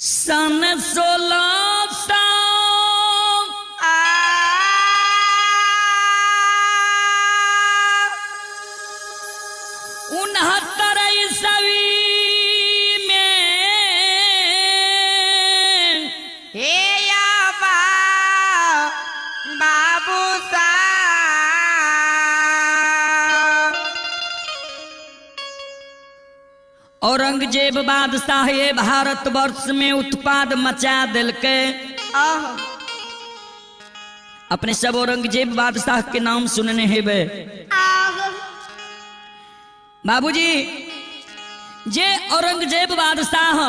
सन 1669 ईस्वी में हे या बाबू साहब औरंगजेब बादशाह ये भारतवर्ष में उत्पाद मचा दिल के। अपने सब औरंगजेब बादशाह के नाम सुनने हैं बे बाबूजी। जे औरंगजेब बादशाह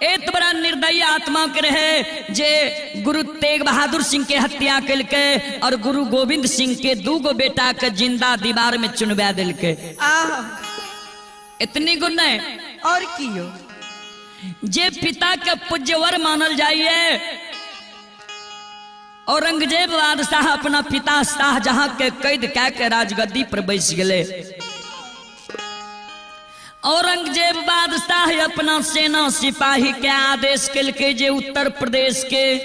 एक बड़ा निर्दयी आत्मा के रहे जे गुरु तेग बहादुर सिंह के हत्या कल के और गुरु गोविंद सिंह के दूगो बेटा के जिंदा दीवार में चुनवा दिल के। इतनी गुण है और कियो जे पिता के पूज्यवर मानल जाइए। औरंगजेब बादशाह अपना पिता शाहजहां के कैद कै के राजगद्दी पर बैस गए। औरंगजेब बादशाह अपना सेना सिपाही के आदेश कल के जे उत्तर प्रदेश के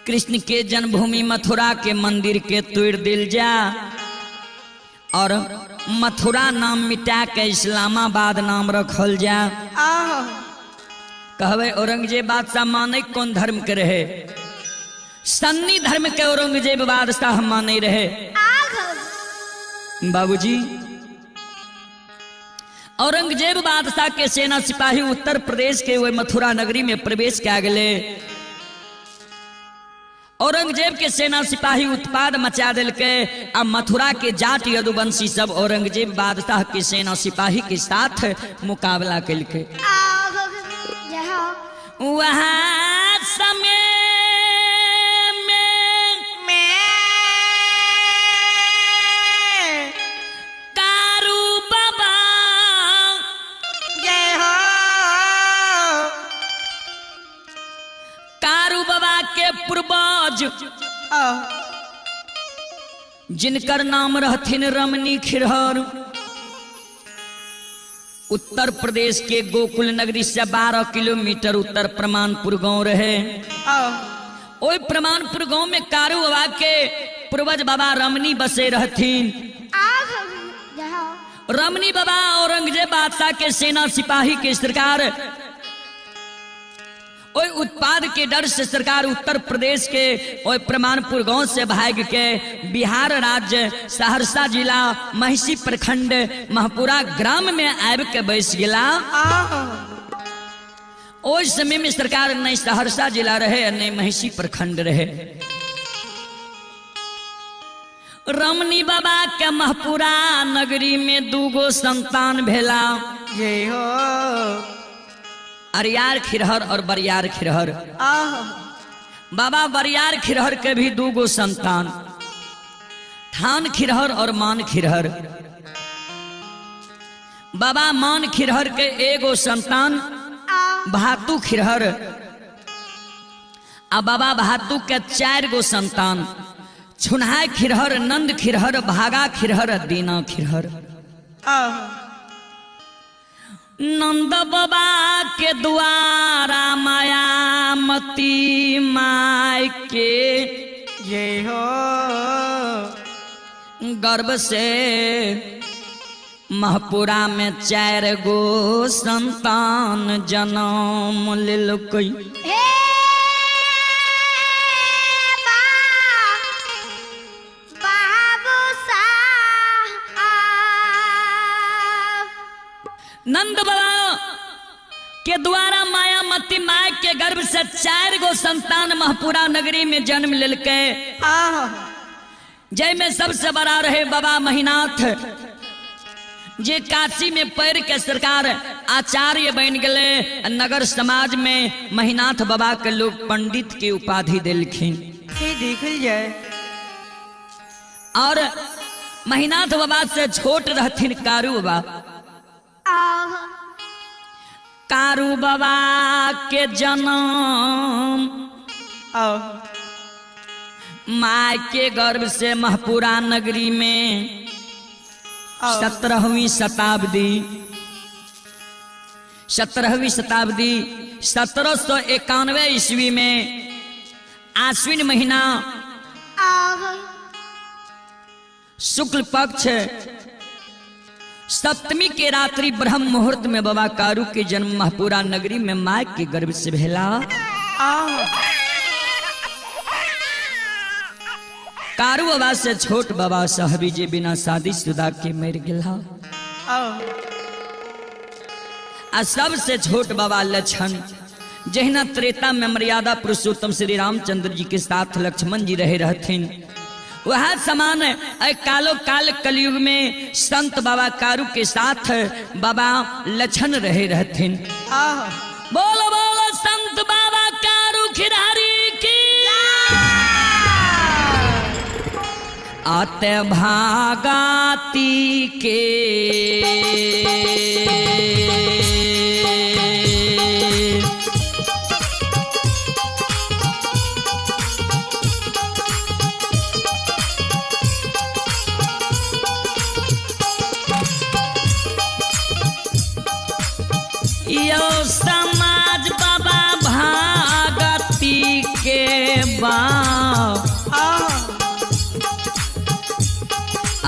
कृष्ण के जन्मभूमि मथुरा के मंदिर के तोड़ दिल जा और मथुरा नाम मिटा के इस्लामाबाद नाम रखल जा। कहवे औरंगजेब बादशाह माने कौन धर्म के रहे? सन्नी धर्म के औरंगजेब बादशाह माने रहे। बाबूजी औरंगजेब बादशाह के सेना सिपाही उत्तर प्रदेश के वे मथुरा नगरी में प्रवेश किया गए। औरंगजेब के सेना सिपाही उत्पाद मचा दिल के। अब मथुरा के जाट यदुवंशी सब औरंगजेब बादशाह के सेना सिपाही के साथ मुकाबला कल के। वहाँ समय में कारू बाबा जय हो कारू बाबा के पूर्वज जिनकर नाम रहथिन रमनी खिरहर उत्तर प्रदेश के गोकुल नगरी से 12 किलोमीटर उत्तर प्रमाणपुर गांव रहे। ओई प्रमाणपुर गांव में कारू बाबा के पूर्वज बाबा रमनी बसे रहथिन। रमनी बाबा औरंगजेब बादशाह के सेना सिपाही के सरकार ओई उत्पाद के डर से सरकार उत्तर प्रदेश के ओई प्रमाणपुर गांव से भाग के बिहार राज्य सहरसा जिला महिषी प्रखंड महपुरा ग्राम में आब के बैस गया। ओई समय में सरकार नहीं सहरसा जिला रहे नहीं महिषी प्रखंड रहे। रमनी बाबा के महपुरा नगरी में दूगो संतान भेला। जय हो अरियार खिरहर और बरियार खिरहर। बाबा बरियार खिरहर के भी दूगो संतान थान खिरहर और मान खिरहर। बाबा मान खिरहर के एगो संतान बहातू खिरहर आ बाबा बहातू के 4 गो संतान छुनहाय खिरहर नंद खिरहर भागा खिरहर दीना खिरहर। नंद बाबा के द्वारा मायामती माय के जय हो गर्भ से महपुरा में 4 गो संतान जन्म लेल कोई। नंद बाबा के द्वारा मायामती माय के गर्भ से 4 गो संतान महपुरा नगरी में जन्म लेल के। जय में सबसे बड़ा रहे बाबा महीनाथ जे काशी में पैर के सरकार आचार्य बन गए। नगर समाज में महीनाथ बाबा के लोग पंडित की उपाधि दिलखिन। देखल जाए और महीनाथ बाबा से छोट रहथिन कारू बाबा। कारू बाबा के जन्म माय के गर्भ से महपुरा नगरी में 17वीं शताब्दी 17वीं शताब्दी 1791 ईस्वी में आश्विन महीना शुक्ल पक्ष सप्तमी के रात्रि ब्रह्म मुहूर्त में बाबा कारू के जन्म महपुरा नगरी में माँ के गर्भ से भेला। कारू बाबा से छोट बाबा साहबी जी बिना शादी शुदा के मर गया। आ सबसे छोट बाबा लक्षण जहिना त्रेता में मर्यादा पुरुषोत्तम श्री रामचंद्र जी के साथ लक्ष्मण जी रहे रहथिन, वह समान कालो काल कलयुग में संत बाबा कारू के साथ बाबा लक्षण रहे रहथिन। बोलो बोलो संत बाबा कारू खिरारी की। आते भागाती के यो समाज बाबा भागती के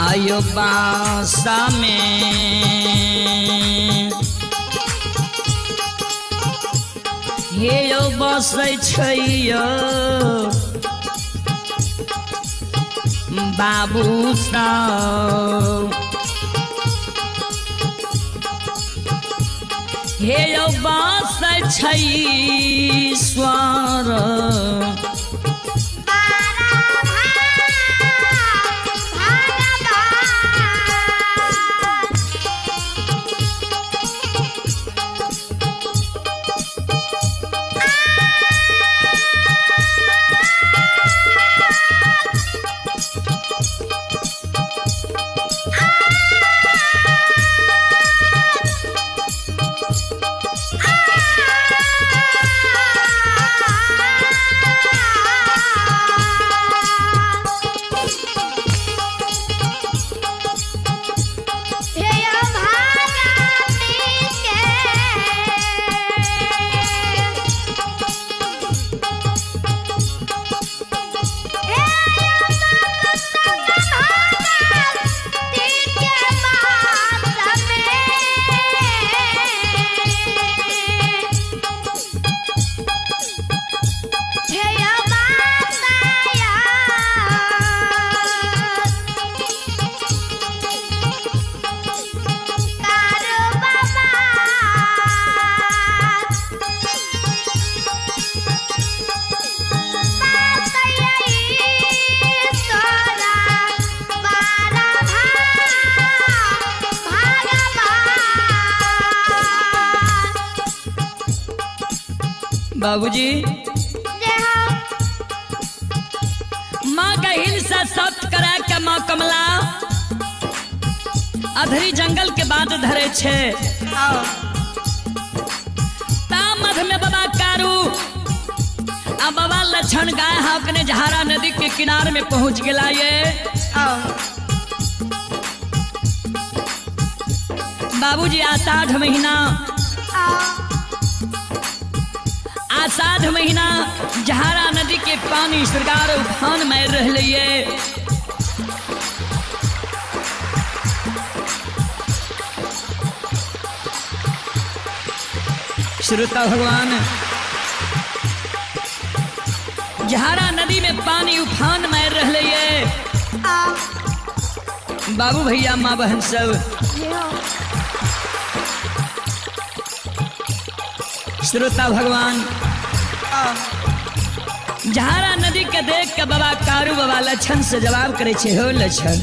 आयो बासा में हे यो बसै छै यो बाबू साहब हे यो बसै छै स्वर बाबूजी माँ का हिलसा सख्त करा के माँ कमला अधरी जंगल के बाद धरे छे तामध में बाबा कारू आ बाबा लक्षण गाय हाकने जहारा नदी के किनारे में पहुंच गया। ये बाबूजी आषाढ़ महीना आषाढ़ महीना जहारा नदी के पानी सरकार उफान मार रही है। श्रोता भगवान जहारा नदी में पानी उफान मार रही है। बाबू भैया माँ बहन सब श्रोता भगवान जहारा नदी के देख के बाबा कारू बाबा लक्षण से जवाब करे छे। हो लक्षण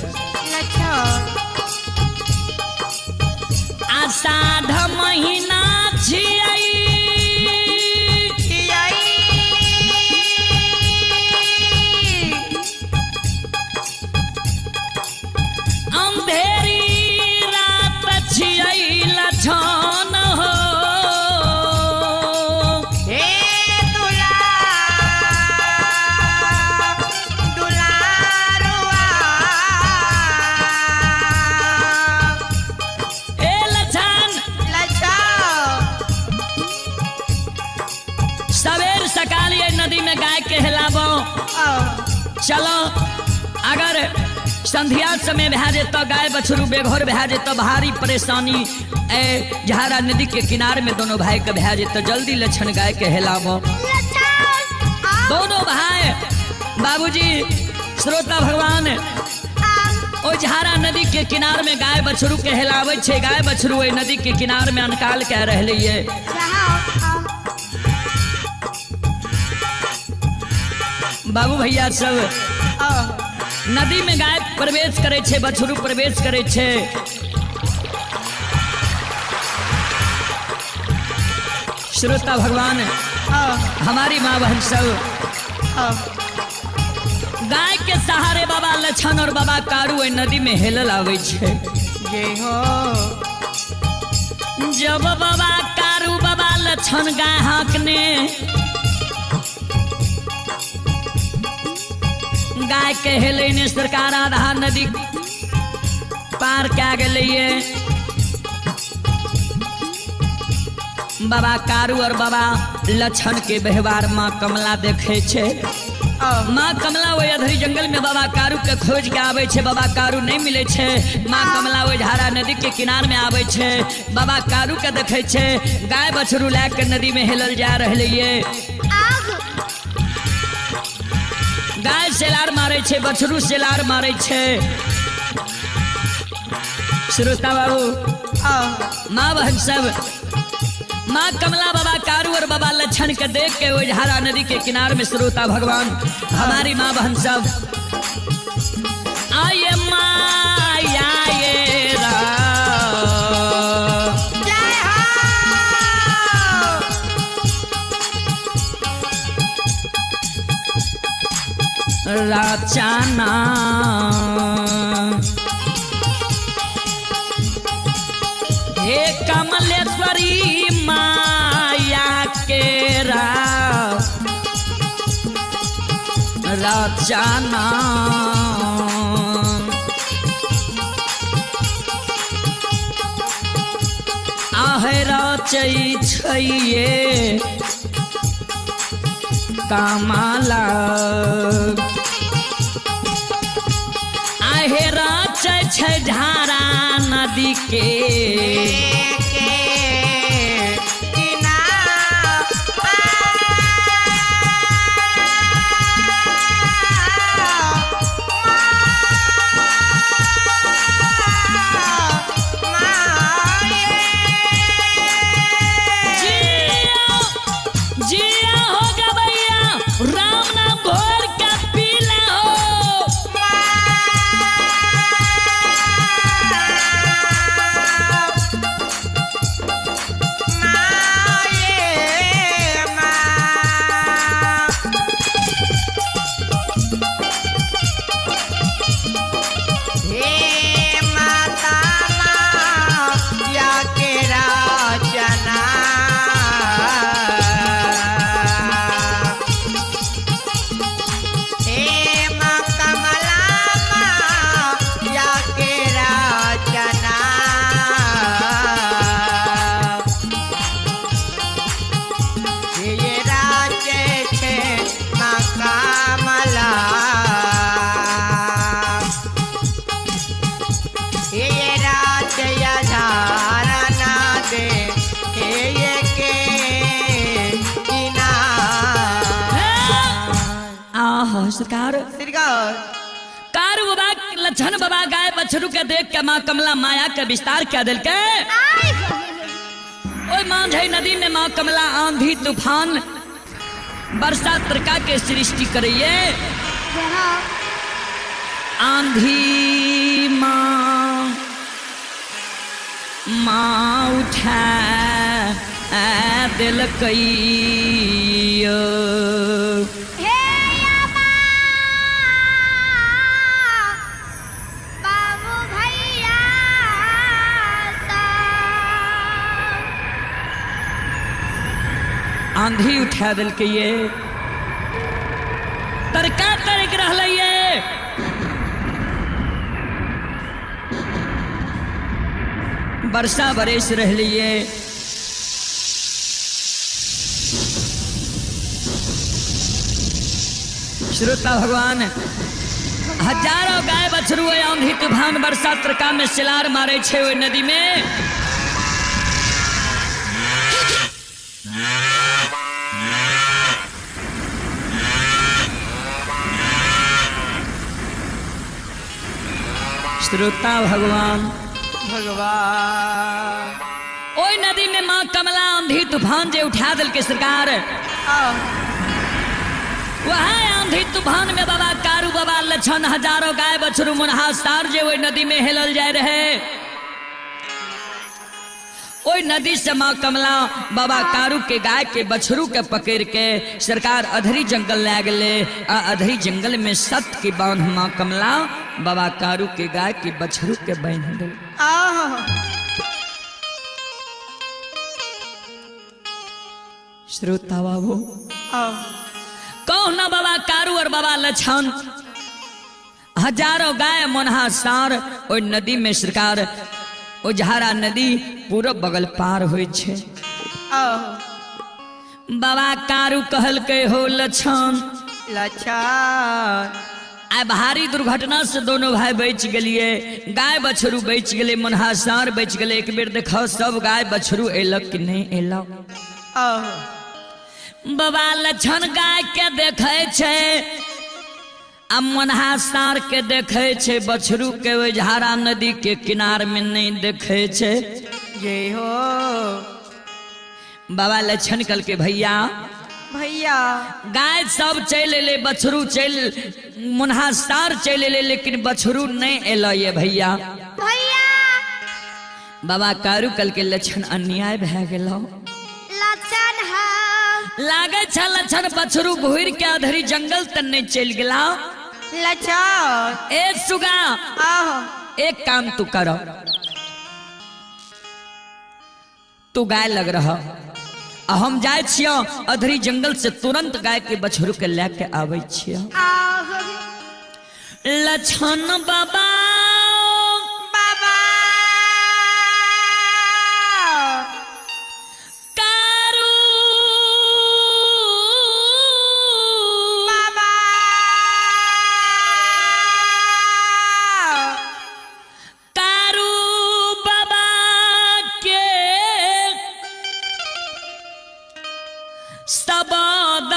आषाढ़ महीना छियै अंधेरी रात छियै लक्षण हो में गाय के हिलाबो चलो अगर संध्या समय भे जे तो गाय बछरू बेघर भे जे तो भारी परेशानी ए जहारा नदी के किनारे में दोनों भाई के भे जे तो जल्दी लक्षण गाय के हिलाबो दोनों भाई बाबूजी श्रोता भगवान ओ जहारा नदी के किनारे में गाय बछरू के हिलावे छे गाय बछरू ओई नदी के किनारे में अनकाल कह रहले ये बाबू भैया सब नदी में गाय प्रवेश करे छे बछरू प्रवेश करे छे श्रोता भगवान हमारी माँ बहन सब गाय के सहारे बाबा लछन और बाबा कारू ओई नदी में हेलल आवे छे जय हो जब बाबा कारू बाबा लछन गाय हाकने गाय के हेलने सरकार आधा नदी पार क्या गलिए बाबा कारू और बाबा लछन के व्यवहार माँ कमला देखे छे माँ कमला वो अधरी जंगल में बाबा कारू के खोज के आवे छे बाबा कारू नहीं मिले छे माँ कमला वो झारा नदी के किनार में आवे छे बाबा कारू के देखे छे गाय बछरू ला के नदी में हेलल जा रहले ये गाय सेलार मारे छे बछरू सेलार मारे छे श्रोता बाबू माँ बहन सब माँ कमला बाबा कारू और बाबा लछन के देख के वो झारा नदी के किनारे में श्रोता भगवान हमारी माँ बहन सब आये माया ये राचाना हे कमलेश्वरी माया के राचाना आहे राचै छैये कमला आहे राचै छै झारा नदी के सरकार कारू बाबा लछन बाबा गाय बछरू के देख के माँ कमला माया के विस्तार क्या दिल के ओए मांझे नदी में माँ कमला आंधी तूफान वर्षा तरका के सृष्टि करिए आंधी माँ उठा दिल कई आंधी उठा दिल के ये तरका तरक रह ये वर्षा बरस रह लिए श्रोता भगवान हजारों गाय बछरू आंधी तूफान वर्षा तरका में सिलार मारे छे ओई नदी में। श्रोता भगवान ओई नदी में माँ कमला आंधी तूफान जे उठा दिल के सरकार। वहाँ आंधी तूफान में बाबा कारू बाबा लछन हजारों गाय बछरू मुनहा सार जे ओई नदी में हिलल जाए रहे। ओई नदी से माँ कमला बाबा कारू के गाय के बछरू के पकड़ के सरकार अधरी जंगल ले गले। अधरी जंगल में सत की बांध माँ कमला बाबा कारू के गाय के बछरू के बांध दिल। श्रोता बाबू कौन ना बाबा कारू और बाबा लछन हजारों गाय मुनहा सार ओई नदी में सरकार उजहारा नदी पूरा बगल पार हुई छे। बाबा कारू कहल के हो लछन आ भारी दुर्घटना से दोनों भाई बच गलिए। गाय बछरू बच गए मुनहा सार बच गए। एक बेर देखो सब गाय बछरू एलक कि नहीं एलक। बाबा लछन गाय के देखे छे आ मुनहा सार के देखे छे। बछरू के उजहारा नदी के किनार में नहीं देखे छे। जय हो बाबा लछन कल के भैया गाय सब चल ले बछरू चल मुनहा सार चल ले लेकिन बछरू नहीं एल ये भैया। बाबा कारू कल के लछन अन्याय भे गेलो। लागे छ लछन बछरू घूर के अधरी जंगल तन नहीं चल गला। ए सुगा एक काम तू करो, तू गाय लग रहा हम जाए छियो अधरी जंगल से तुरंत गाय के बछरू के लेके आवे छियो। लछन बाबा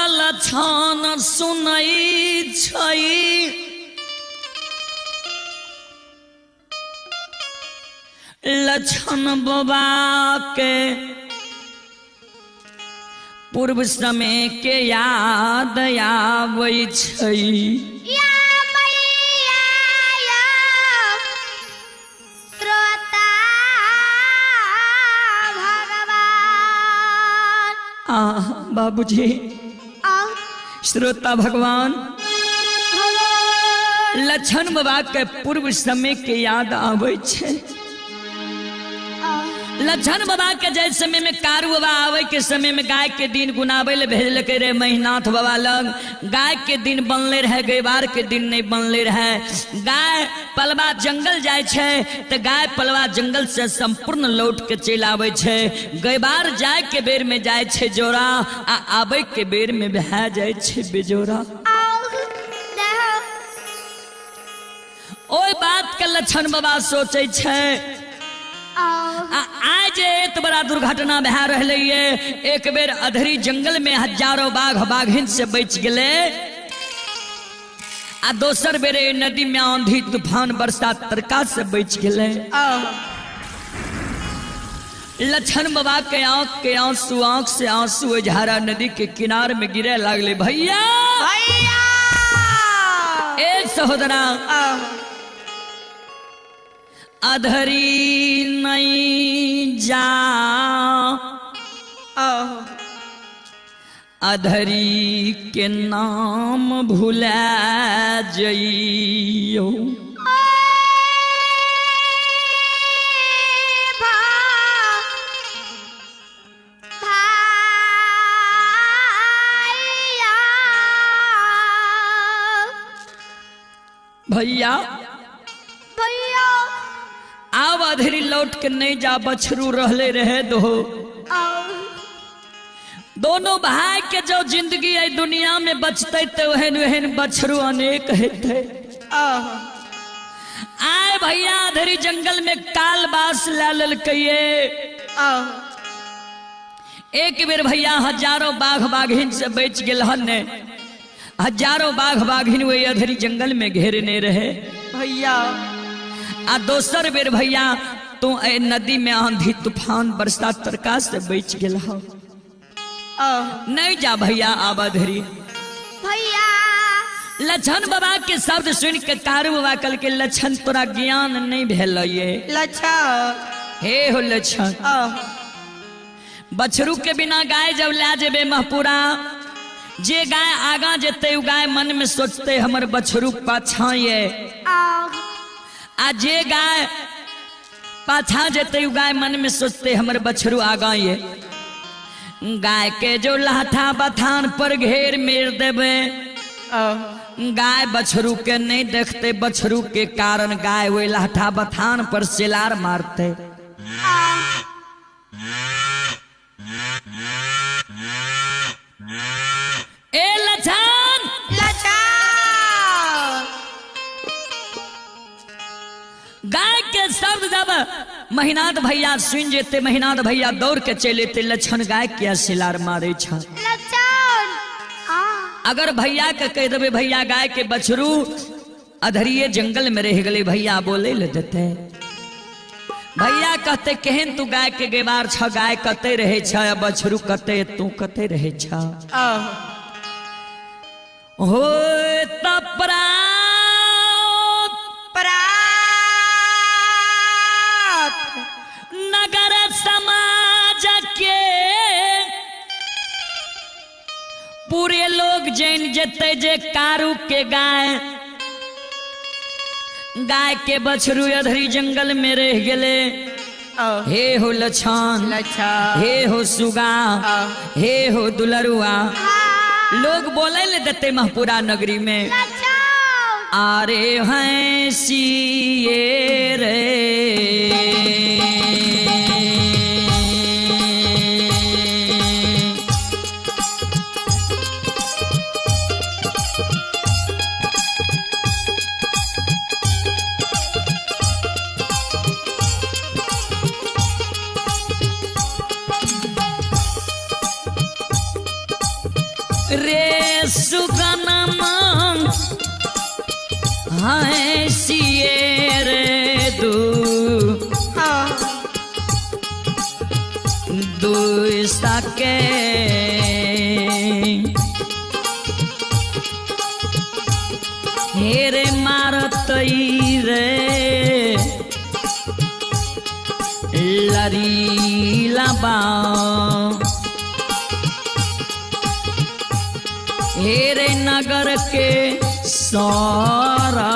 लछन सुनई छई। लछन बाबा के पूर्व समय के याद आवे छई। बाबूजी श्रोता भगवान लछन बाबा के पूर्व समय के याद आवे छे। लछन बाबा के जय समय में कारू बाबा आवे के समय में गाय के दिन गुनावे ले भेजल के रे महीनाथ बाबा लग। गाय के दिन बनले रहे गयबार के दिन नहीं बनले रहे। गाय पलवा जंगल जाए छे तो गाय पलवा जंगल से संपूर्ण लौट के चल आवे छे। गयबार जाए के बेर में जाए छे जोरा आ आवे के बेर में बहा जाए छे बेजोरा। ओई बात के लछन बाबा सोचे छे आज एक बड़ा दुर्घटना बहा रहे। एक बेर अधरी जंगल में हजारों बाघ बाघिन से बच गए आ दोसर बेरे नदी में आंधी तूफान बरसात तरका से बच गए। लछन बाबा के आंख से आंसू झारा नदी के किनार में गिरे लागले। भैया एक सहोदरा अधरी नहीं जा अधरी के नाम भुला जइयो। भैया आव अधरी लौट के नहीं जा बछरू रहले रहे दो। दोनों भाई के जो जिंदगी है दुनिया में बचते तो वहन वहन बछरू अनेक हेते। आहो आए भैया धरी जंगल में काल बास लाल कहिए। आहो एक बेर भैया हजारों बाघ बाघिन से बच गेल हन। हजारों बाघ बाघिन वे अधरी जंगल में घेरने रहे भैया। आ दोसर बेर भैया तू ए नदी में आंधी तूफान बरसात तरका से बच गेल हो। आहो नहीं जा भैया आबा धरी। भैया लछन बाबा के शब्द सुन के कारू बाबा कल के लछन तोरा ज्ञान नहीं भेल ये। लच्छा। हे हो लछन आहो बछरू के बिना गाय जब ला जेबे महपुरा, जे गाय आगा जेते उ गाय मन में सोचते हमर बछरू पाछा ये। आ जे गाय पाछा जेते उ गाय मन में सोचते हमर बछरू आगा ये। गाय के जो लाठा बथान पर घेर मेर देवे, आहो गाय बछरू के नहीं देखते, बछरू के कारण गाय वो लाठा बथान पर सिलार मारते। ए लछन लच्छा। गाय के शब्द जब महिनाथ भैया सुन जेते, महिनाथ भैया दौड़ के चले थे। लछन गाय के सिलार मारे छ। अगर भैया के कह देवे भैया गाय के बछरू अधरिए जंगल में रह गले, भैया बोले ले देते। भैया कहते केहन तू गाय के गेबार छ, गाय कते रहे छ, बछरू कते तू कते रहे छ। आहो हो तपरा परात नगर समाज के पूरे लोग जैन जते जे कारू के गाय, गाय के बछरू अधरी जंगल में रह गेले। आहो हे हो लछन, लच्छा। हे हो सुगा, हे हो दुलरुआ, लोग बोले ले देते महपुरा नगरी में। आरे हैं सिए रे रे सुगनमा हाय सिए रे दू सके हेरे मारतई रे लरी लबा हेरे नगर के सारा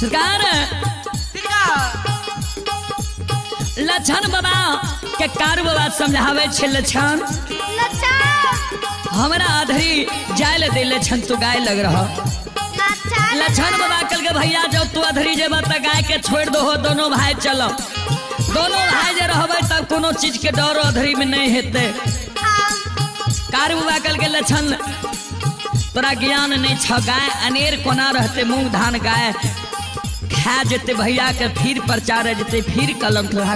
सरकार लक्षण बाबा के कारू बाबा समझावे छे लक्षण हमरा अधरी जाय दे लक्षण तू गाय लग रहा लक्षण बाबा कल के भैया जब तू अधरी जेब त गाय के छोड़ दो हो दोनों भाई चलो दोनों भाई जे रहबे तब कोनो चीज के डर अधरी में नहीं हेते कारू बाबा कल के लक्षण तोरा ज्ञान नहीं छ गाय अनेर कोना रहते मूंग धान गाय खा जेते भैया के फिर प्रचार जेते फिर कलम थोड़ा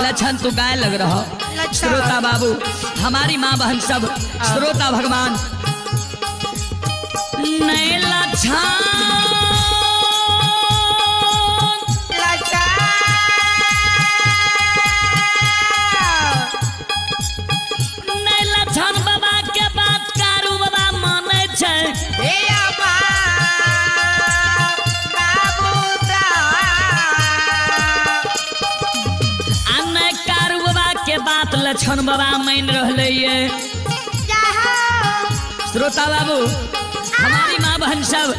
लक्षण तू गाय लग रहा श्रोता बाबू हमारी माँ बहन सब श्रोता भगवान नहीं लक्षण नहीं लक्षण बाबा के बात कारू बाबा माने छे के बात लक्षण बाबा मान रहे श्रोता बाबू हमारी माँ बहन सब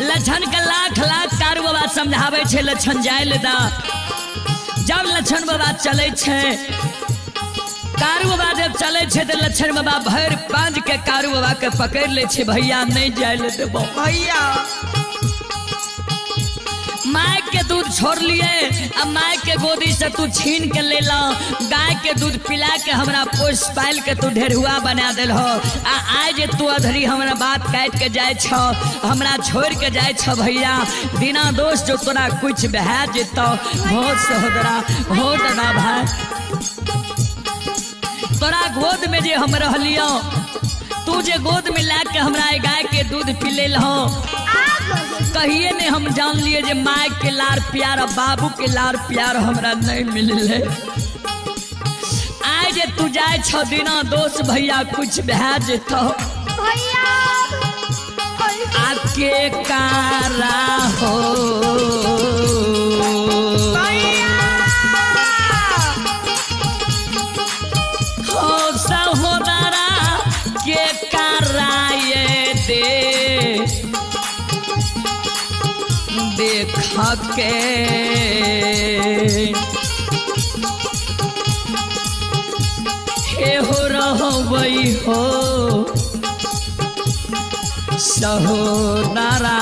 लक्षण के लाख लाख कारू बाबा समझावे छे लक्षण जाय ले दा जब लक्षण बाबा चले छे कारू बाबा जब चले छे तो लक्षण बाबा भर पांच के कारू बाबा के पकड़ ले छे भैया नहीं जाय ले देबो भैया माय के दूध छोड़ लिए अब माय के गोदी से तू छीन के ले लो गाय के दूध पिला के हमरा पोस पाल के तू ढेरुआ बना दिल हो आज तू अधरी हमरा बात काट के जाए छो हमरा छोड़ के जाए छो भैया बिना दोष जो तोरा कुछ बहा जेतो हो सहोदरा हो दादा भाई तोरा गोद में जे हम रहलियो तू जे गोद में ला के हमरा गाय के दूध पिले लो कहिए ने हम जान लिए जे माय के लार प्यार बाबू के लार प्यार हमरा नहीं मिले आज तू जाए छ दिना दोस्त भैया कुछ बहा जेतो आके कारा हो सहोदरा के कराए दे देखा के हे हो रहो वही हो सहोदरा